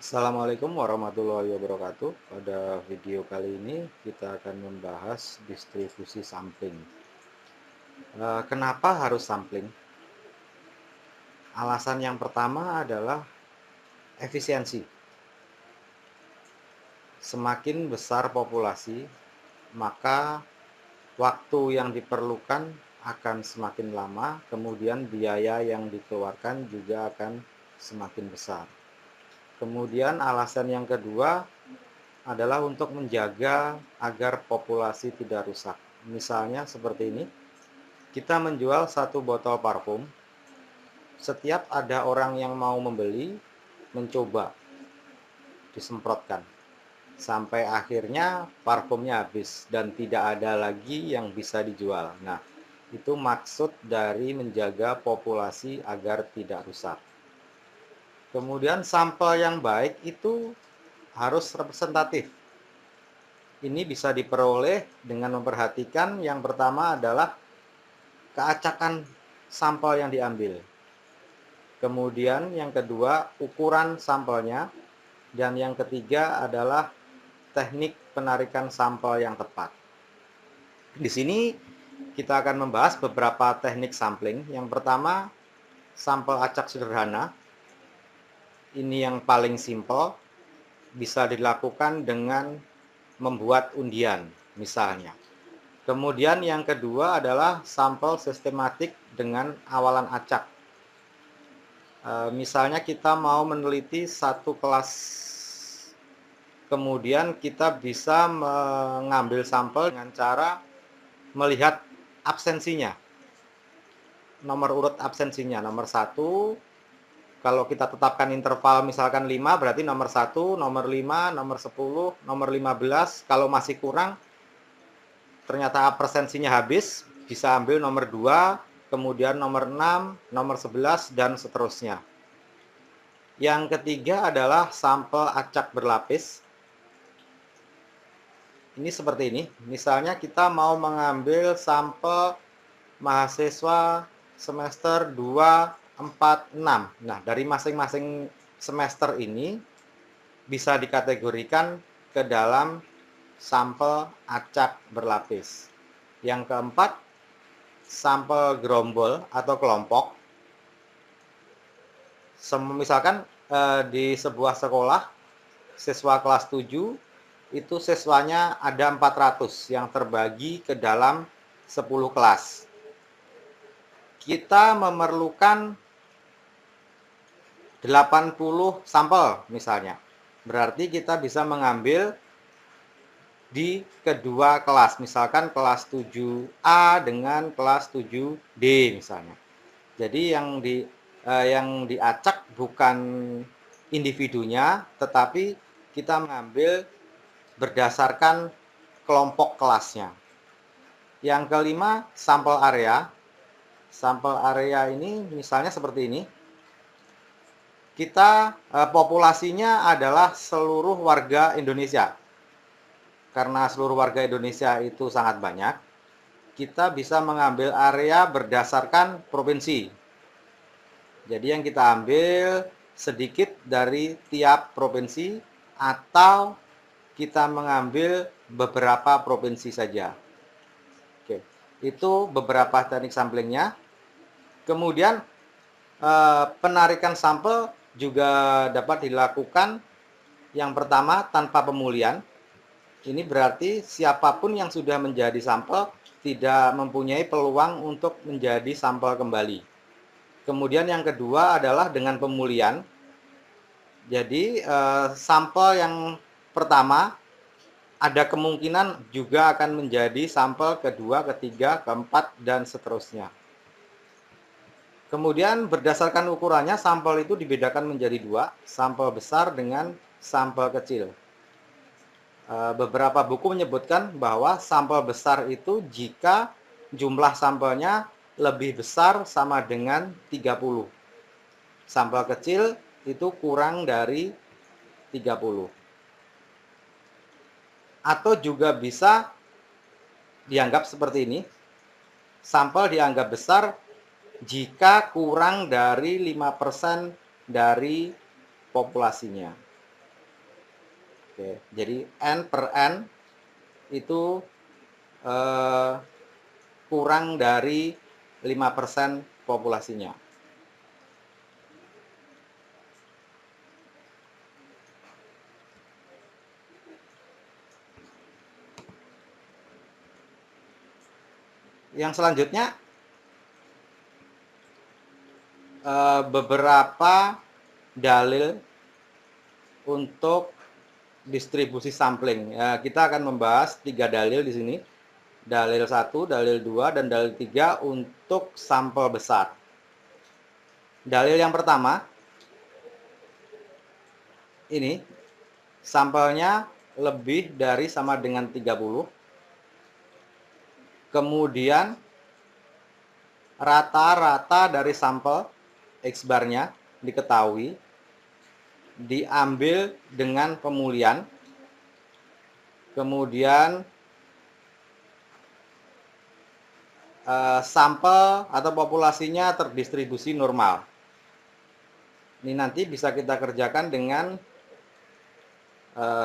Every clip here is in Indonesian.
Assalamualaikum warahmatullahi wabarakatuh. Pada video kali ini kita akan membahas distribusi sampling. Kenapa harus sampling? Alasan yang pertama adalah efisiensi. Semakin besar populasi, maka waktu yang diperlukan akan semakin lama, kemudian biaya yang dikeluarkan juga akan semakin besar. Kemudian alasan yang kedua adalah untuk menjaga agar populasi tidak rusak. Misalnya seperti ini, kita menjual satu botol parfum, setiap ada orang yang mau membeli, mencoba, disemprotkan. Sampai akhirnya parfumnya habis dan tidak ada lagi yang bisa dijual. Nah, itu maksud dari menjaga populasi agar tidak rusak. Kemudian sampel yang baik itu harus representatif. Ini bisa diperoleh dengan memperhatikan yang pertama adalah keacakan sampel yang diambil. Kemudian yang kedua, ukuran sampelnya. Dan yang ketiga adalah teknik penarikan sampel yang tepat. Di sini kita akan membahas beberapa teknik sampling. Yang pertama, sampel acak sederhana. Ini yang paling simpel, bisa dilakukan dengan membuat undian misalnya. Kemudian yang kedua adalah sampel sistematik dengan awalan acak. Misalnya kita mau meneliti satu kelas, kemudian kita bisa mengambil sampel dengan cara melihat absensinya. Nomor urut absensinya, nomor 1, kalau kita tetapkan interval misalkan 5, berarti nomor 1, nomor 5, nomor 10, nomor 15. Kalau masih kurang, ternyata absensinya habis, bisa ambil nomor 2, kemudian nomor 6, nomor 11, dan seterusnya. Yang ketiga adalah sampel acak berlapis. Ini seperti ini. Misalnya kita mau mengambil sampel mahasiswa semester 2, 4, 6. Nah, dari masing-masing semester ini bisa dikategorikan ke dalam sampel acak berlapis. Yang keempat, sampel gerombol atau kelompok. Misalkan di sebuah sekolah, siswa kelas 7, itu siswanya ada 400 yang terbagi ke dalam 10 kelas. Kita memerlukan 80 sampel misalnya. Berarti kita bisa mengambil di kedua kelas, misalkan kelas 7A dengan kelas 7D misalnya. Jadi yang diacak bukan individunya, tetapi kita mengambil berdasarkan kelompok kelasnya. Yang kelima, sampel area. Sampel area ini misalnya seperti ini. Kita populasinya adalah seluruh warga Indonesia. Karena seluruh warga Indonesia itu sangat banyak, kita bisa mengambil area berdasarkan provinsi. Jadi yang kita ambil sedikit dari tiap provinsi atau kita mengambil beberapa provinsi saja. Oke, itu beberapa teknik samplingnya. Kemudian penarikan sampel juga dapat dilakukan yang pertama tanpa pemulihan. Ini berarti siapapun yang sudah menjadi sampel tidak mempunyai peluang untuk menjadi sampel kembali. Kemudian yang kedua adalah dengan pemulihan. Jadi sampel yang pertama ada kemungkinan juga akan menjadi sampel kedua, ketiga, keempat, dan seterusnya. Kemudian berdasarkan ukurannya, sampel itu dibedakan menjadi 2, sampel besar dengan sampel kecil. Beberapa buku menyebutkan bahwa sampel besar itu jika jumlah sampelnya lebih besar sama dengan 30. Sampel kecil itu kurang dari 30. Atau juga bisa dianggap seperti ini. Sampel dianggap besar jika kurang dari 5% dari populasinya. Oke, jadi N per N itu kurang dari 5% populasinya. Yang selanjutnya, beberapa dalil untuk distribusi sampling. Ya, kita akan membahas 3 dalil di sini. Dalil 1, dalil 2, dan dalil 3 untuk sampel besar. Dalil yang pertama, ini sampelnya lebih dari sama dengan 30. Kemudian rata-rata dari sampel X-barnya diketahui, diambil dengan pemulihan, kemudian sampel atau populasinya terdistribusi normal. Ini nanti bisa kita kerjakan dengan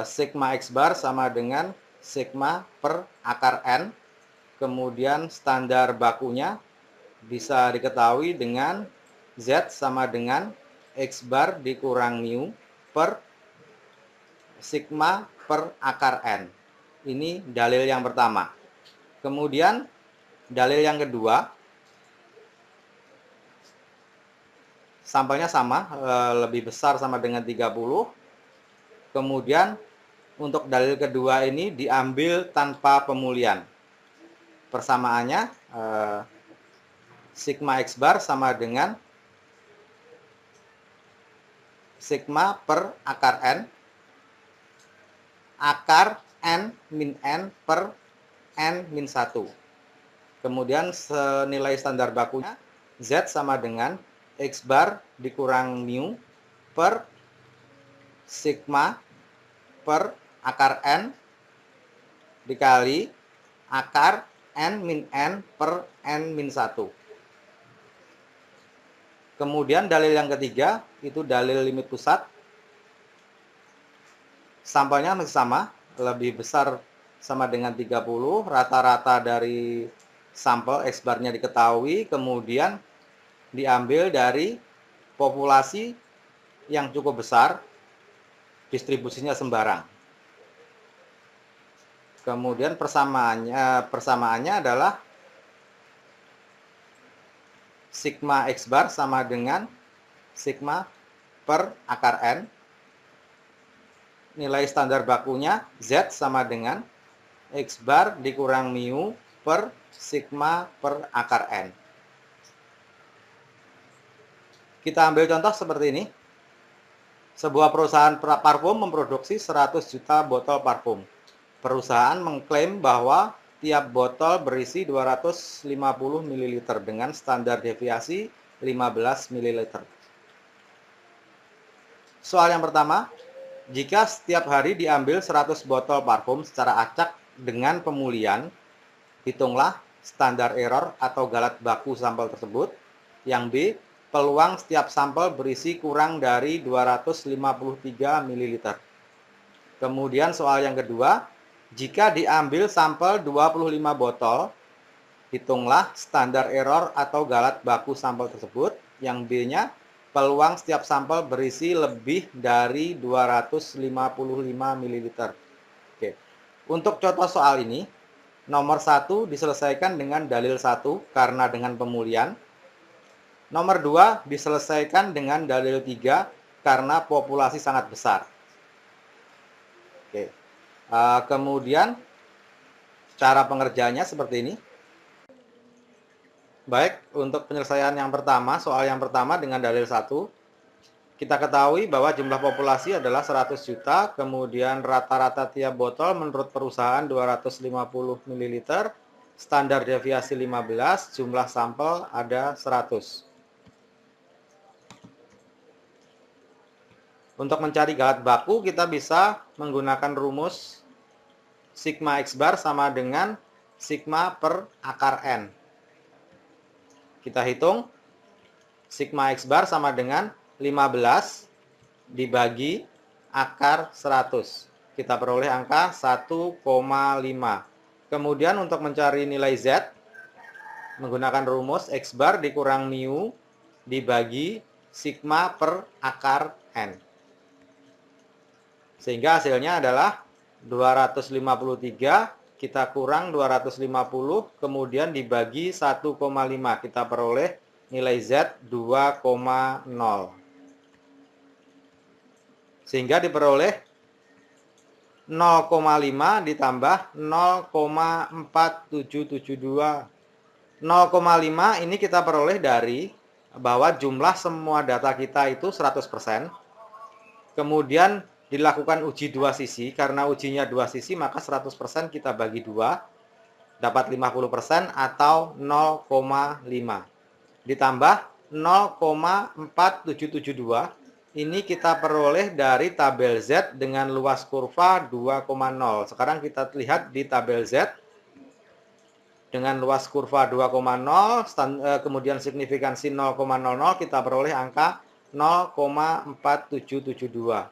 sigma X bar sama dengan sigma per akar N. Kemudian standar bakunya bisa diketahui dengan Z sama dengan X bar dikurang mu per sigma per akar N. Ini dalil yang pertama. Kemudian dalil yang kedua, sampelnya sama, lebih besar sama dengan 30. Kemudian untuk dalil kedua ini diambil tanpa pemulihan. Persamaannya sigma X bar sama dengan sigma per akar N, akar N min N per N min 1. Kemudian senilai standar bakunya Z sama dengan X bar dikurang mu per sigma per akar N dikali akar N min N per N min 1. Kemudian dalil yang ketiga, itu dalil limit pusat. Sampelnya masih sama, lebih besar sama dengan 30, rata-rata dari sampel X barnya diketahui, kemudian diambil dari populasi yang cukup besar, distribusinya sembarang. Kemudian persamaannya adalah sigma X bar sama dengan sigma per akar N. Nilai standar bakunya Z sama dengan X bar dikurang mu per sigma per akar N. Kita ambil contoh seperti ini. Sebuah perusahaan parfum memproduksi 100 juta botol parfum. Perusahaan mengklaim bahwa tiap botol berisi 250 ml dengan standar deviasi 15 ml. Soal yang pertama, jika setiap hari diambil 100 botol parfum secara acak dengan pemulihan, hitunglah standar error atau galat baku sampel tersebut. Yang B, peluang setiap sampel berisi kurang dari 253 ml. Kemudian soal yang kedua, jika diambil sampel 25 botol, hitunglah standar error atau galat baku sampel tersebut. Yang B-nya, peluang setiap sampel berisi lebih dari 255 ml. Oke. Untuk contoh soal ini, nomor 1 diselesaikan dengan dalil 1 karena dengan pemulihan. Nomor 2 diselesaikan dengan dalil 3 karena populasi sangat besar. Oke. Kemudian cara pengerjaannya seperti ini. Baik, untuk penyelesaian yang pertama, soal yang pertama dengan dalil 1, kita ketahui bahwa jumlah populasi adalah 100 juta, kemudian rata-rata tiap botol menurut perusahaan 250 ml, standar deviasi 15, jumlah sampel ada 100. Untuk mencari galat baku, kita bisa menggunakan rumus sigma X bar sama dengan sigma per akar N. Kita hitung, sigma X bar sama dengan 15 dibagi akar 100. kita peroleh angka 1,5. Kemudian untuk mencari nilai Z, menggunakan rumus X bar dikurang mu dibagi sigma per akar N. Sehingga hasilnya adalah 253, kita kurang 250, kemudian dibagi 1,5. Kita peroleh nilai Z 2,0. Sehingga diperoleh 0,5 ditambah 0,4772. 0,5 ini kita peroleh dari bahwa jumlah semua data kita itu 100%. Kemudian dilakukan uji dua sisi. Karena ujinya dua sisi, maka 100% kita bagi 2, dapat 50% atau 0,5. Ditambah 0,4772. Ini kita peroleh dari tabel Z dengan luas kurva 2,0. Sekarang kita lihat di tabel Z dengan luas kurva 2,0, kemudian signifikansi 0,00, kita peroleh angka 0,4772.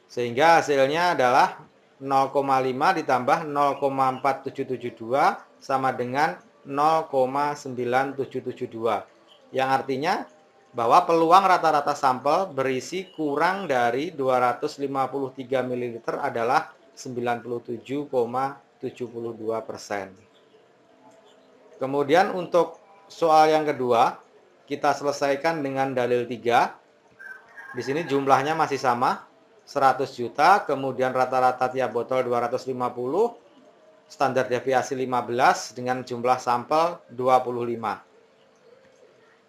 Sehingga hasilnya adalah 0,5 ditambah 0,4772 sama dengan 0,9772. Yang artinya bahwa peluang rata-rata sampel berisi kurang dari 253 ml adalah 97,72%. Kemudian untuk soal yang kedua, kita selesaikan dengan dalil 3. Di sini jumlahnya masih sama, 100 juta, kemudian rata-rata tiap botol 250, standar deviasi 15 dengan jumlah sampel 25.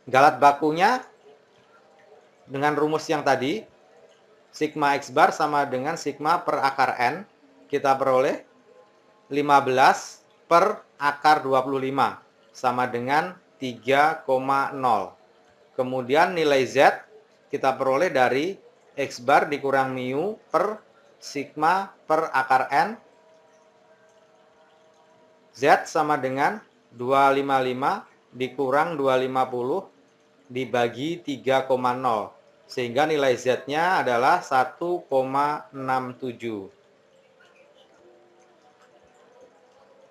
Galat bakunya dengan rumus yang tadi, sigma X bar sama dengan sigma per akar N, kita peroleh 15 per akar 25 sama dengan 3,0. Kemudian nilai Z kita peroleh dari X bar dikurang mu per sigma per akar N. Z sama dengan 255 dikurang 250 dibagi 3,0. Sehingga nilai Z-nya adalah 1,67.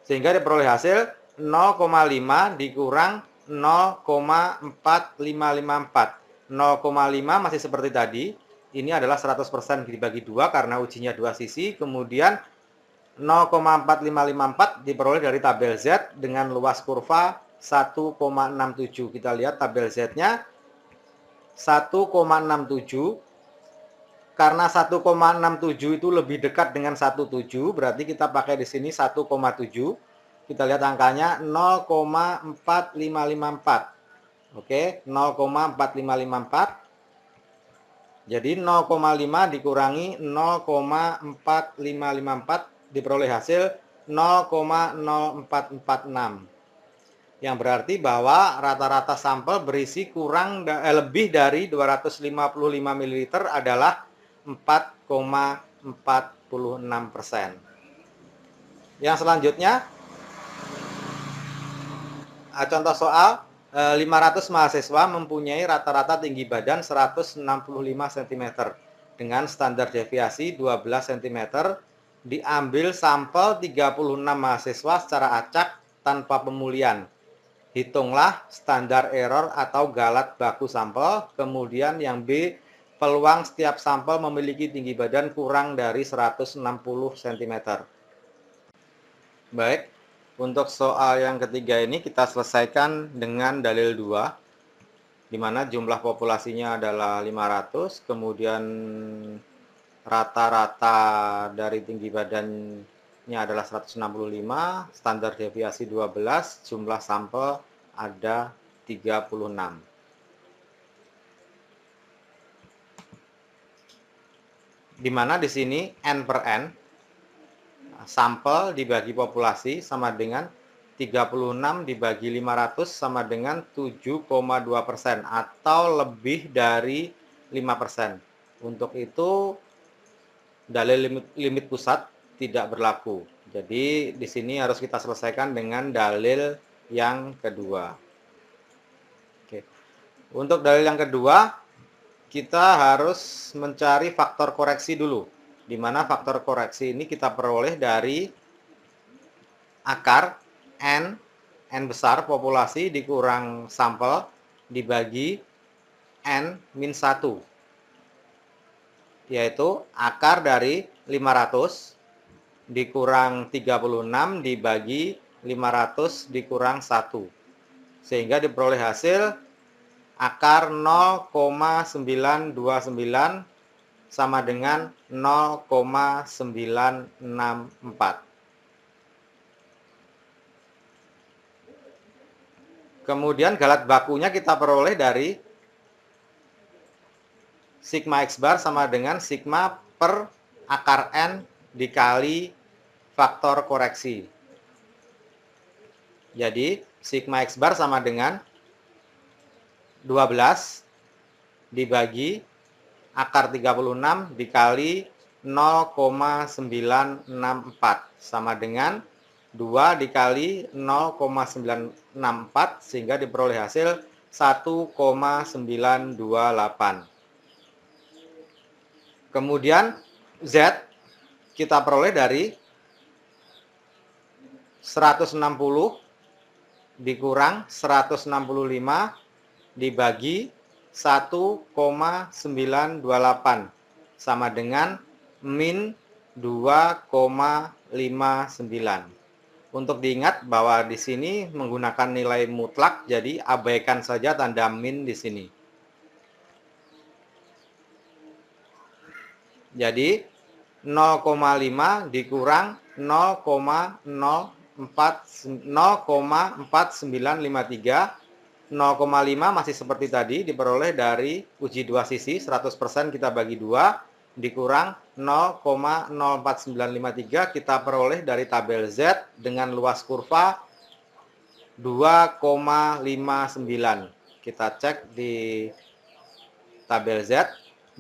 Sehingga diperoleh hasil 0,5 dikurang 0,4554. 0,5 masih seperti tadi. Ini adalah 100% dibagi 2 karena ujinya dua sisi. Kemudian 0,4554 diperoleh dari tabel Z dengan luas kurva 1,67. Kita lihat tabel Z-nya 1,67. Karena 1,67 itu lebih dekat dengan 17, berarti kita pakai di sini 1,7. Kita lihat angkanya 0,4554. Oke, 0,4554. Jadi 0,5 dikurangi 0,4554 diperoleh hasil 0,0446. Yang berarti bahwa rata-rata sampel berisi lebih dari 255 ml adalah 4,46%. Yang selanjutnya, contoh soal 500 mahasiswa mempunyai rata-rata tinggi badan 165 cm dengan standar deviasi 12 cm. Diambil sampel 36 mahasiswa secara acak tanpa pemulihan. Hitunglah standar error atau galat baku sampel. Kemudian yang B, peluang setiap sampel memiliki tinggi badan kurang dari 160 cm. Baik, untuk soal yang ketiga ini kita selesaikan dengan dalil 2, di mana jumlah populasinya adalah 500, kemudian rata-rata dari tinggi badannya adalah 165, standar deviasi 12, jumlah sampel ada 36. Di mana di sini N per N, sampel dibagi populasi sama dengan 36 dibagi 500 sama dengan 7,2% atau lebih dari 5%. Untuk itu dalil limit pusat tidak berlaku. Jadi di sini harus kita selesaikan dengan dalil yang kedua. Oke. Untuk dalil yang kedua, kita harus mencari faktor koreksi dulu. di mana faktor koreksi ini kita peroleh dari akar N besar populasi dikurang sampel dibagi N-1, yaitu akar dari 500 dikurang 36 dibagi 500 dikurang 1, sehingga diperoleh hasil akar 0,929 sama dengan 0,964. Kemudian galat bakunya kita peroleh dari sigma X bar sama dengan sigma per akar N dikali faktor koreksi. Jadi sigma X bar sama dengan 12 dibagi akar 36 dikali 0,964 sama dengan 2 dikali 0,964 sehingga diperoleh hasil 1,928. Kemudian Z kita peroleh dari 160 dikurang 165 dibagi 1,928 sama dengan min 2,59. Untuk diingat bahwa di sini menggunakan nilai mutlak, jadi abaikan saja tanda min di sini. Jadi 0,5 dikurang 0,4953. 0,5 masih seperti tadi, diperoleh dari uji dua sisi, 100% kita bagi 2, dikurang 0,04953 kita peroleh dari tabel Z dengan luas kurva 2,59. Kita cek di tabel Z,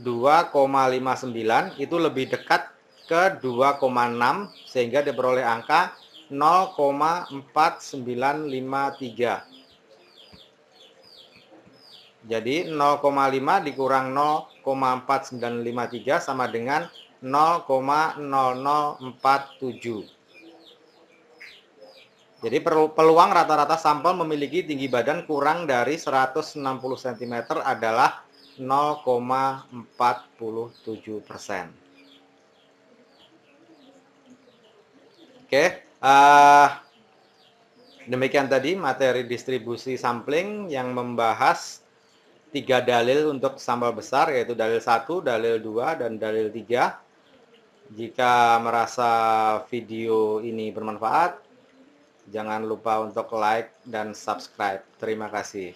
2,59 itu lebih dekat ke 2,6 sehingga diperoleh angka 0,4953. Jadi 0,5 dikurang 0,4953 sama dengan 0,0047. Jadi peluang rata-rata sampel memiliki tinggi badan kurang dari 160 cm adalah 0,47%. Oke, demikian tadi materi distribusi sampling yang membahas 3 dalil untuk sampel besar, yaitu dalil 1, dalil 2, dan dalil 3. Jika merasa video ini bermanfaat, jangan lupa untuk like dan subscribe. Terima kasih.